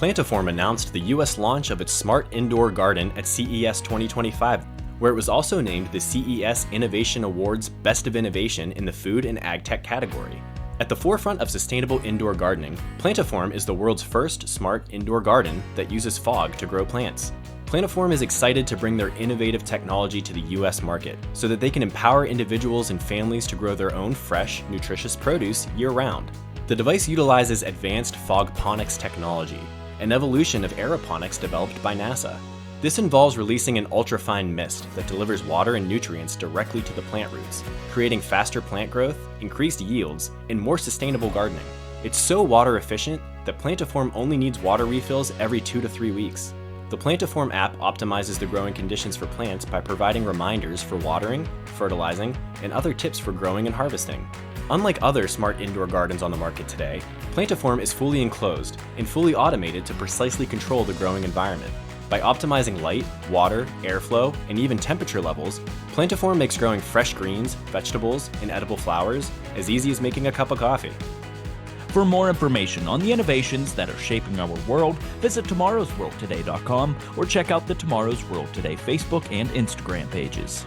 Plantiform announced the US launch of its Smart Indoor Garden at CES 2025, where it was also named the CES Innovation Awards Best of Innovation in the Food and Ag Tech category. At the forefront of sustainable indoor gardening, Plantiform is the world's first smart indoor garden that uses fog to grow plants. Plantiform is excited to bring their innovative technology to the US market so that they can empower individuals and families to grow their own fresh, nutritious produce year-round. The device utilizes advanced Fogponics technology, an evolution of aeroponics developed by NASA. This involves releasing an ultrafine mist that delivers water and nutrients directly to the plant roots, creating faster plant growth, increased yields, and more sustainable gardening. It's so water efficient that Plantiform only needs water refills every 2 to 3 weeks. The Plantiform app optimizes the growing conditions for plants by providing reminders for watering, fertilizing, and other tips for growing and harvesting. Unlike other smart indoor gardens on the market today, Plantiform is fully enclosed and fully automated to precisely control the growing environment. By optimizing light, water, airflow, and even temperature levels, Plantiform makes growing fresh greens, vegetables, and edible flowers as easy as making a cup of coffee. For more information on the innovations that are shaping our world, visit tomorrowsworldtoday.com or check out the Tomorrow's World Today Facebook and Instagram pages.